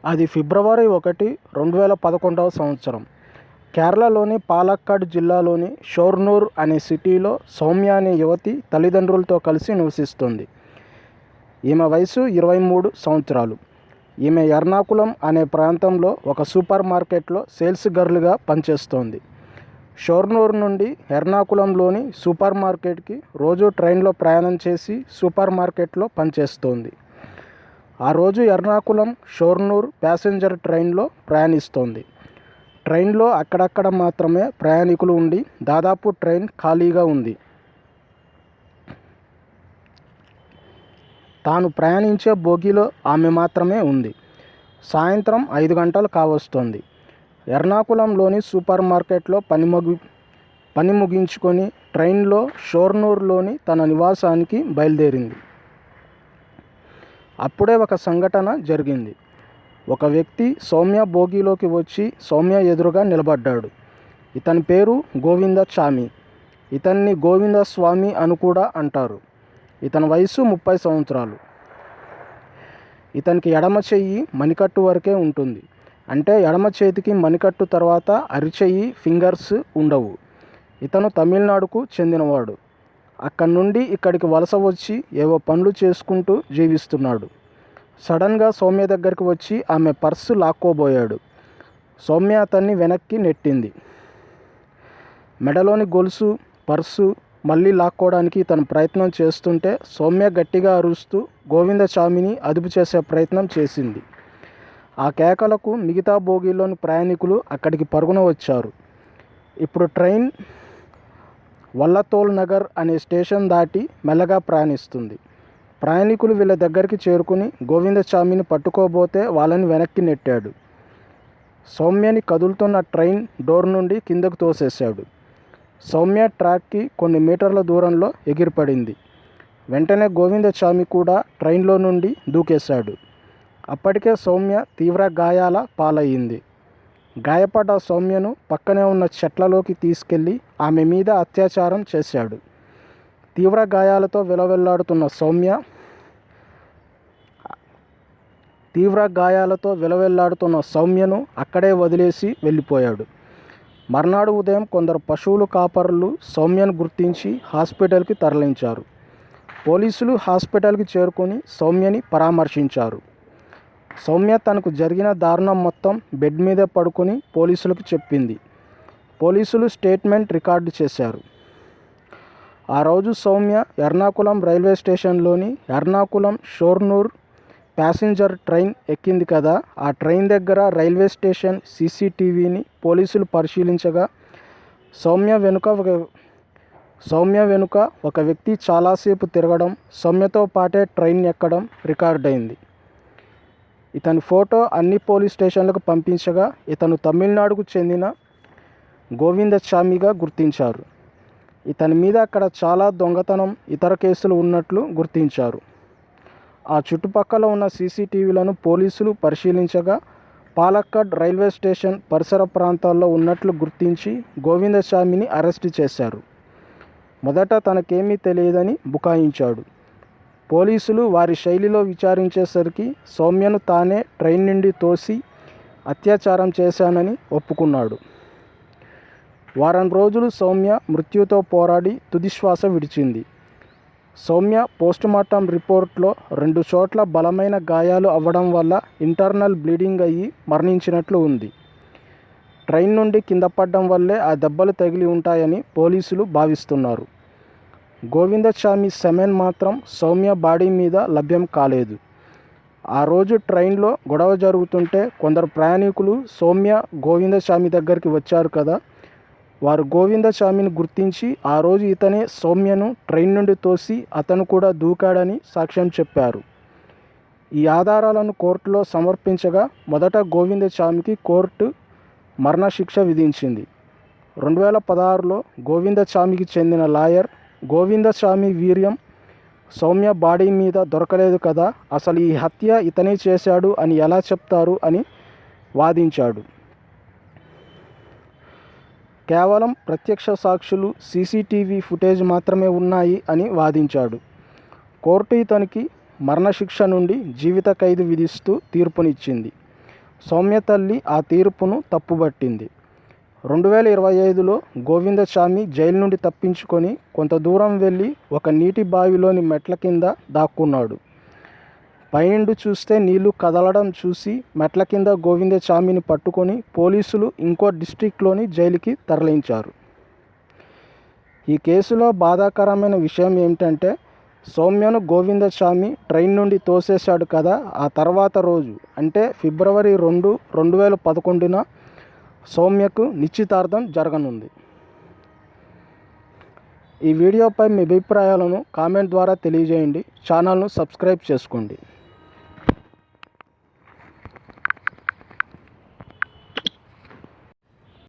అది ఫిబ్రవరి 1, 2011వ సంవత్సరం. కేరళలోని పాలక్కాడ్ జిల్లాలోని షోర్నూర్ అనే సిటీలో సౌమ్య అనే యువతి తల్లిదండ్రులతో కలిసి నివసిస్తుంది. ఈమె వయసు 23 సంవత్సరాలు. ఈమె ఎర్నాకుళం అనే ప్రాంతంలో ఒక సూపర్ మార్కెట్లో సేల్స్ గర్ల్గా పనిచేస్తోంది. షోర్నూర్ నుండి ఎర్నాకుళంలోని సూపర్ మార్కెట్కి రోజు ట్రైన్లో ప్రయాణం చేసి సూపర్ మార్కెట్లో పనిచేస్తోంది. ఆ రోజు ఎర్నాకుళం షోర్నూర్ ప్యాసింజర్ ట్రైన్లో ప్రయాణిస్తోంది. ట్రైన్లో అక్కడక్కడ మాత్రమే ప్రయాణికులు ఉండి దాదాపు ట్రైన్ ఖాళీగా ఉంది. తాను ప్రయాణించే బోగీలో ఆమె మాత్రమే ఉంది. సాయంత్రం 5 గంటలు కావస్తోంది. ఎర్నాకుళంలోని సూపర్ మార్కెట్లో పని ముగించుకొని ట్రైన్లో షోర్నూర్లోని తన నివాసానికి బయలుదేరింది. అప్పుడే ఒక సంఘటన జరిగింది. ఒక వ్యక్తి సౌమ్య బోగీలోకి వచ్చి సౌమ్య ఎదురుగా నిలబడ్డాడు. ఇతని పేరు గోవిందచామి. ఇతన్ని గోవిందస్వామి అని కూడా అంటారు. ఇతని వయసు 30 సంవత్సరాలు. ఇతనికి ఎడమ చెయ్యి మణికట్టు వరకే ఉంటుంది. అంటే ఎడమ చేతికి మణికట్టు తర్వాత అరిచెయ్యి ఫింగర్స్ ఉండవు. ఇతను తమిళనాడుకు చెందినవాడు. అక్కడి నుండి ఇక్కడికి వలస వచ్చి ఏవో పనులు చేసుకుంటూ జీవిస్తున్నాడు. సడన్గా సౌమ్య దగ్గరికి వచ్చి ఆమె పర్సు లాక్కోబోయాడు. సౌమ్య అతన్ని వెనక్కి నెట్టింది. మెడలోని గొలుసు, పర్సు మళ్ళీ లాక్కోవడానికి ఇతను ప్రయత్నం చేస్తుంటే సౌమ్య గట్టిగా అరుస్తూ గోవిందచామిని అదుపు చేసే ప్రయత్నం చేసింది. ఆ కేకలకు మిగతా బోగీలోని ప్రయాణికులు అక్కడికి పరుగున వచ్చారు. ఇప్పుడు ట్రైన్ వల్లతోల్ నగర్ అనే స్టేషన్ దాటి మెల్లగా ప్రయాణిస్తుంది. ప్రయాణికులు వీళ్ళ దగ్గరికి చేరుకుని గోవిందచామిని పట్టుకోబోతే వాళ్ళని వెనక్కి నెట్టాడు. సౌమ్యని కదులుతున్న ట్రైన్ డోర్ నుండి కిందకు తోసేశాడు. సౌమ్య ట్రాక్కి కొన్ని మీటర్ల దూరంలో ఎగిరిపడింది. వెంటనే గోవిందచామి కూడా ట్రైన్లో నుండి దూకేశాడు. అప్పటికే సౌమ్య తీవ్ర గాయాల పాలయ్యింది. గాయపడ్డ సౌమ్యను పక్కనే ఉన్న చెట్లలోకి తీసుకెళ్లి ఆమె మీద అత్యాచారం చేశాడు. తీవ్ర గాయాలతో విలవెల్లాడుతున్న సౌమ్యను అక్కడే వదిలేసి వెళ్ళిపోయాడు. మర్నాడు ఉదయం కొందరు పశువుల కాపరులు సౌమ్యను గుర్తించి హాస్పిటల్కి తరలించారు. పోలీసులు హాస్పిటల్కి చేరుకొని సౌమ్యని పరామర్శించారు. సౌమ్య తనకు జరిగిన దారుణం మొత్తం బెడ్ మీద పడుకొని పోలీసులకు చెప్పింది. పోలీసులు స్టేట్మెంట్ రికార్డు చేశారు. ఆ రోజు సౌమ్య ఎర్నాకుళం రైల్వే స్టేషన్లోని ఎర్నాకుళం షోర్నూర్ ప్యాసింజర్ ట్రైన్ ఎక్కింది కదా. ఆ ట్రైన్ దగ్గర రైల్వే స్టేషన్ సీసీటీవీని పోలీసులు పరిశీలించగా సౌమ్య వెనుక ఒక వ్యక్తి చాలాసేపు తిరగడం, సౌమ్యతో పాటే ట్రైన్ ఎక్కడం రికార్డైంది. ఇతని ఫోటో అన్ని పోలీస్ స్టేషన్లకు పంపించగా ఇతను తమిళనాడుకు చెందిన గోవిందచామిగా గుర్తించారు. ఇతని మీద అక్కడ చాలా దొంగతనం, ఇతర కేసులు ఉన్నట్లు గుర్తించారు. ఆ చుట్టుపక్కల ఉన్న సీసీటీవీలను పోలీసులు పరిశీలించగా పాలక్కాడ్ రైల్వే స్టేషన్ పరిసర ప్రాంతాల్లో ఉన్నట్లు గుర్తించి గోవిందచామిని అరెస్టు చేశారు. మొదట తనకేమీ తెలియదని బుకాయించాడు. పోలీసులు వారి శైలిలో విచారించేసరికి సౌమ్యను తానే ట్రైన్ నుండి తోసి అత్యాచారం చేశానని ఒప్పుకున్నాడు. వారం రోజులు సౌమ్య మృత్యుతో పోరాడి తుదిశ్వాస విడిచింది. సౌమ్య పోస్టుమార్టం రిపోర్ట్లో 2 చోట్ల బలమైన గాయాలు అవ్వడం వల్ల ఇంటర్నల్ బ్లీడింగ్ అయ్యి మరణించినట్లు ఉంది. ట్రైన్ నుండి కింద పడడం వల్లే ఆ దెబ్బలు తగిలి ఉంటాయని పోలీసులు భావిస్తున్నారు. గోవిందచామి సెమెన్ మాత్రం సౌమ్య బాడీ మీద లభ్యం కాలేదు. ఆ రోజు ట్రైన్లో గొడవ జరుగుతుంటే కొందరు ప్రయాణికులు సౌమ్య గోవిందచామి దగ్గరికి వచ్చారు కదా. వారు గోవిందచామిని గుర్తించి ఆ రోజు ఇతనే సౌమ్యను ట్రైన్ నుండి తోసి అతను కూడా దూకాడని సాక్ష్యం చెప్పారు. ఈ ఆధారాలను కోర్టులో సమర్పించగా మొదట గోవిందచామికి కోర్టు మరణశిక్ష విధించింది. 2016లో గోవిందచామికి చెందిన లాయర్ గోవిందచామి వీర్యం సౌమ్య బాడీ మీద దొరకలేదు కదా, అసలు ఈ హత్య ఇతనే చేశాడు అని ఎలా చెప్తారు అని వాదించాడు. కేవలం ప్రత్యక్ష సాక్షులు, సీసీటీవీ ఫుటేజ్ మాత్రమే ఉన్నాయి అని వాదించాడు. కోర్టు ఇతనికి మరణశిక్ష నుండి జీవిత ఖైదు విధిస్తూ తీర్పునిచ్చింది. సౌమ్య తల్లి ఆ తీర్పును తప్పుబట్టింది. 2025లో గోవిందచామి జైలు నుండి తప్పించుకొని కొంత దూరం వెళ్ళి ఒక నీటి బావిలోని మెట్ల కింద దాక్కున్నాడు. పైనుండి చూస్తే నీళ్లు కదలడం చూసి మెట్ల కింద గోవిందచామిని పట్టుకొని పోలీసులు ఇంకో డిస్ట్రిక్ట్లోని జైలుకి తరలించారు. ఈ కేసులో బాధాకరమైన విషయం ఏమిటంటే సౌమ్యను గోవిందచామి ట్రైన్ నుండి తోసేశాడు కదా. ఆ తర్వాత రోజు అంటే ఫిబ్రవరి 2, 2011న సౌమ్యకు నిశ్చితార్థం జరగనుంది. ఈ వీడియోపై మీ అభిప్రాయాలను కామెంట్ ద్వారా తెలియజేయండి. ఛానల్ను సబ్స్క్రైబ్ చేసుకోండి.